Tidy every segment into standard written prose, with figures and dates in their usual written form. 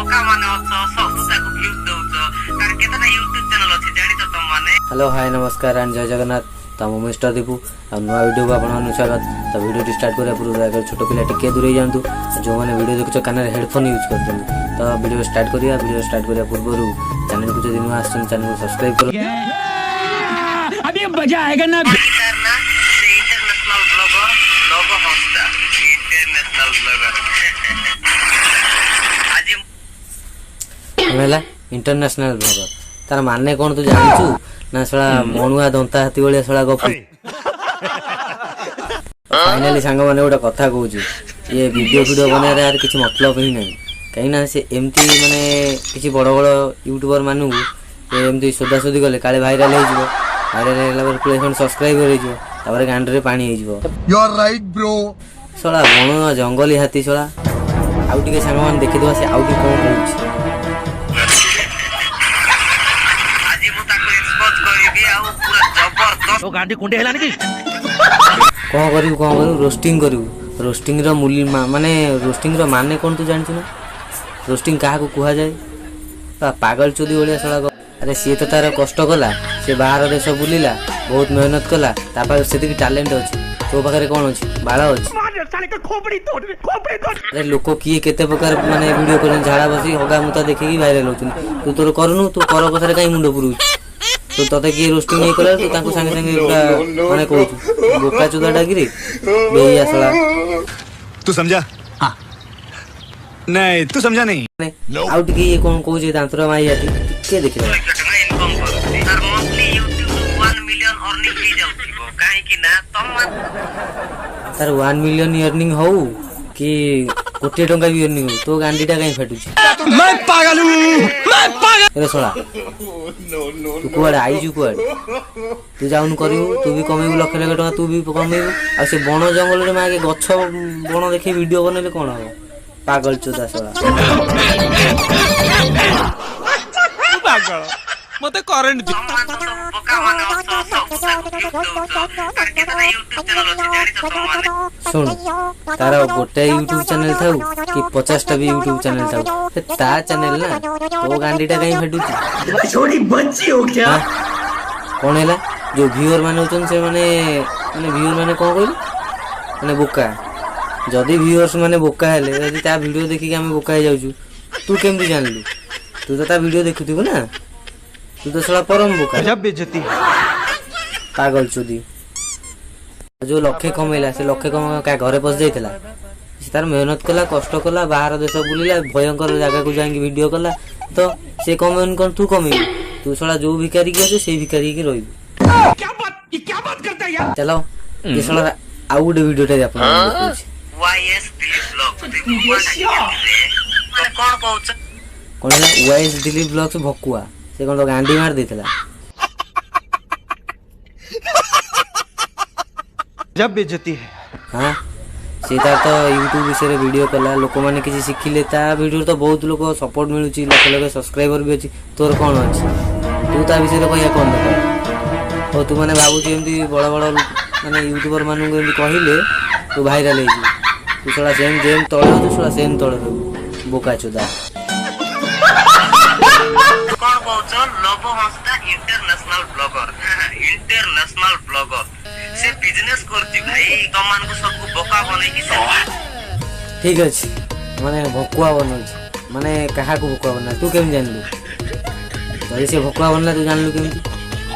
बोका माने अछो सब ताको व्यूज दउछो तार केतना YouTube चैनल अछि जानि त तुम माने। हेलो हाय नमस्कार एंड जय जगन्नाथ तम मिस्टर दीपू आ नुआ वीडियो को आपन स्वागत। तो वीडियो स्टार्ट करिया पूर्व अगर छोट पिला टिके दूर जांतु जो माने वीडियो देखछ कान हेडफोन यूज करछन तो वीडियो स्टार्ट करिया पूर्व चैनल को जदि नुआ आछन चैनल को सब्सक्राइब करो। अभी मजा आएगा ना। करना से इंटरनेशनल ब्लॉगर लोगो होस्टा इंटरनेशनल ब्लॉगर आज मेला इंटरनेशनल ब्लॉगर तार माने कोन तू जानछु ना सला मणुआ दंता हाथी बळे सला गप। फाइनली सांग माने ओटा कथा कहूची ये वीडियो बने यार किछि मतलब ही नहीं कहीं ना से एमती माने किछि बड़ बड़ यूट्यूबर मानु एमती सोदा सोदी गले काले वायरल हो जिवो वायरल होला पर प्ले फंड सब्सक्राइबर हो जिवो तापर गांडरे पानी हो जिवो। You are right bro. सला मणुआ जंगली हाथी सला आउ टिके सांग मान देखि दवा से आउ टिके कोन कहूची तो गांडी कुंडे हेलानी की कौन करू रोस्टिंग रो मूल्य माने रोस्टिंग रो माने कोन तू जानछु ना रोस्टिंग काहा को कुहा जाए पागल चोदी ओलिया सळा। अरे सी तो तार कष्ट कला से बाहर देश बुलिला बहुत मेहनत कला तापर सेति की टैलेंट अछि तो पाखरे कोन अछि बाला अछि। अरे लोक किए केते प्रकार माने वीडियो करन झाड़ा बसी होगा मुता देखि की वायरल होछन तू तोर करनु तू कर पछरे काई मुंडो पुरु तो तते की रोस्टिंग नहीं कला तो ताको संगे संगे पूरा माने कहू बोका चोदा डागिरी बेया सला। तू समझा? हां नहीं तू समझा नहीं। आउट की ये कोन कहू जे दांतरा माई आती के देखिला इनकम करती तार मंथली YouTube 1 मिलियन अर्निंग ही जाउथिबो काहे कि ना तुम तार 1 मिलियन अर्निंग हो कि कोटी टंका भी अर्निंग हो तो गांडीटा काई फाटुची। मैं पागल अरे सोला तू कुआडे आइजु कुआडे तू जाउन करियो तू भी कमेबु लाख लाख टका तू भी कमेबु आ से बण जंगल रे मागे गछ बण देखि वीडियो बनेले कोन हो पागल चोदा सोला। पागल मते करंट बोका माने अछो सब ताको व्यूज दउछो तार केतना YouTube चैनल अछि जानि त तुम माने। सुन तारा गोटे यूट्यूब चैनल थाउ कि 50 टा भी यूट्यूब चैनल थाउ ता चैनल ना तो गांडीटा कहीं फेडुची छोड़ी बच्ची हो क्या कोन हैला जो व्यूअर माने होचन से माने व्यूअर माने कोन कहली माने बोका जदी व्यूअर्स माने बोका हेले जदी ता वीडियो देखि के हम बोका हे जाउछु तू केमदी जानलु तू तो ता वीडियो देखुथिबु ना तू तो सला परम बोका जब बेइज्जती पागल चोदी जो लक्षे कमेला से लक्षे कम का घरे पस जाइतला से तार मेहनत कला कष्ट कला बाहर देश बुलिला भयंकर जगह को जाके वीडियो कला तो से कमेन कोन तू कमे तू सला जो भिखारी के से भिखारी के रही क्या बात करता है यार। चलो ये सला आउ गुडे वीडियो टे अपन YS दिलीप ब्लॉग माने कोन कहउछ कोन है वाइस दिलीप ब्लॉग से भकुआ से कोन तो गांडी मार देतला जब बेइज्जती है। हां सीता तो YouTube विषय वीडियो कला लोक माने किछि सिखिले ता वीडियो तो बहुत लोक सपोर्ट मिलुची लाख लाख सब्सक्राइबर भी अछि तोर कोन अछि तू ता विषय कहया कोन दे ओ तू माने भाबुची एमती बड़ बड़ माने यूट्यूबर मानु एमती कहिले तू वायरल हे तू सला सेम जेम तळे तू सला सेम तळे बोका चोदा कोन कहउछ लोगो होस्टा इंटरनेशनल ब्लॉगर से बिजनेस करती भाई कमान को सबको बोका बने की से ठीक अछि माने भकुआ बनल माने कहा को भकुआ बना तू केम जानलु जदी से भकुआ बनला तू जानलु केम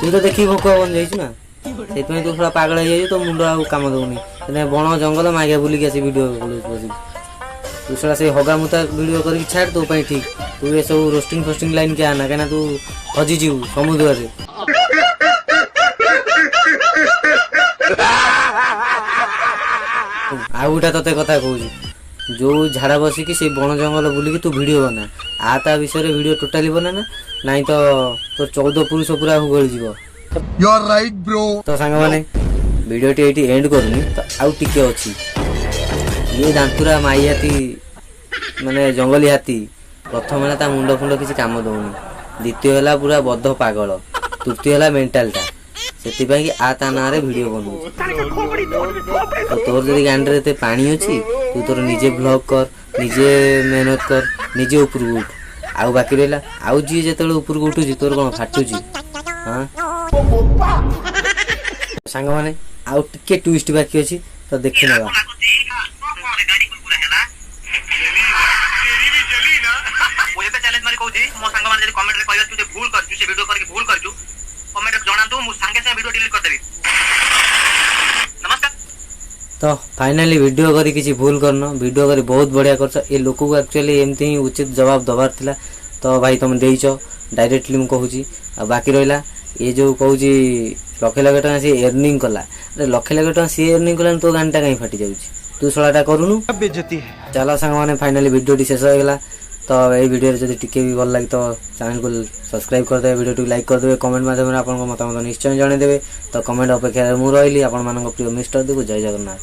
तू तो देखि भकुआ बन जाइछ ना सेतमे तू थोड़ा पागल हे तो मुंडो आ काम दउनी तने बण जंगल मागे बुली के से वीडियो बोलु तू सला से होगा मुता वीडियो करी छाड़ तो पई ठीक तू ये सब रोस्टिंग फोस्टिंग लाइन के आना केना तू हजी जीव समुद्र रे आउटा तते कथा कहूजी जो झाड़ा बसी कि से बण जंगल बुली कि तू वीडियो बना आ ता विषय रे वीडियो टोटली बना ना नहीं तो तो 14 पुरुष पूरा गळ जीवो। You are right bro. तो सांग माने वीडियो टी एटी एंड करनी तो आउ टिके अछि ये दांतुरा माई हाथी माने जंगली हाथी प्रथम है ता मुंड फुंड किसी काम दउनी द्वितीय है पूरा बद्ध पागल तृतीय है मेंटल टा सेति पई कि आ ता ना रे वीडियो बनउ तो तोर जदी गांडरे ते पानी अछि तू तोर निजे ब्लॉग कर निजे मेहनत कर निजे ऊपर उठ ଆଉ ବାକି ରହିଲା ଆଉ ଯିଏ ଯେତେବେଳେ ଉପରକୁ ଉଠୁଛି ତୋର କ'ଣ ଫାଟୁଛି ହଁ ସାଙ୍ଗମାନେ ଆଉ ଟିକେ ଟୁଇଷ୍ଟ ବାକି ଅଛି ତ ଦେଖିନେବା। ଲାଗୁଛି ଗାଡି କୁକୁର ହେଲା ମୁଁ ଏବେ ଚ୍ୟାଲେଞ୍ଜ ମାରି କହୁଛି ମୋ ସାଙ୍ଗମାନେ ଯଦି କମେଣ୍ଟରେ କହିବେ ତୁ ଯେ ଭୁଲ କରିଛୁ ସେ ଭିଡିଓ କରିକି ଭୁଲ କରିଛୁ କମେଣ୍ଟରେ ଜଣାନ୍ତୁ ମୁଁ ସାଙ୍ଗେ ସାଙ୍ଗେ ଭିଡିଓ ଡିଲିଟ କରିଦେବି। ନମସ୍କାର। ତ ଫାଇନାଲି ଭିଡ଼ିଓ କରି କିଛି ଭୁଲ କରିନ ଭିଡ଼ିଓ କରି ବହୁତ ବଢ଼ିଆ କରିଛ ଏ ଲୋକକୁ ଆକ୍ଚୁଆଲି ଏମିତି ହିଁ ଉଚିତ ଜବାବ ଦେବାର ଥିଲା ତ ଭାଇ ତୁମେ ଦେଇଛ ଡାଇରେକ୍ଟଲି ମୁଁ କହୁଛି। ଆଉ ବାକି ରହିଲା ଏ ଯେଉଁ କହୁଛି ଲକ୍ଷେ ଲକ୍ଷେ ଟଙ୍କା ସିଏ ଏର୍ଣ୍ଣିଂ କଲା ଲକ୍ଷେ ଲକ୍ଷେ ଟଙ୍କା ସିଏ ଏର୍ଣ୍ଣିଂ କଲାନି ତୋ ଗାଁଟା କାହିଁ ଫାଟି ଯାଉଛି ତୁ ଶଳାଟା କରୁନୁ। बेइज्जती है। ଚାଲ ସାଙ୍ଗମାନେ ଫାଇନାଲି ଭିଡ଼ିଓଟି ଶେଷ ହୋଇଗଲା ତ ଏଇ ଭିଡ଼ିଓରେ ଯଦି ଟିକେ ବି ଭଲ ଲାଗେ ତ ଚ୍ୟାନେଲକୁ ସବସ୍କ୍ରାଇବ୍ କରିଦେବେ ଭିଡ଼ିଓଟିକୁ ଲାଇକ୍ କରିଦେବେ କମେଣ୍ଟ ମାଧ୍ୟମରେ ଆପଣଙ୍କ ମତାମତ ନିଶ୍ଚୟ ଜଣାଇଦେବେ ତ କମେଣ୍ଟ ଅପେକ୍ଷାରେ ମୁଁ ରହିଲି ଆପଣମାନଙ୍କ ପ୍ରିୟ ମିଷ୍ଟର ଦେବୁ ଜୟ ଜଗନ୍ନାଥ।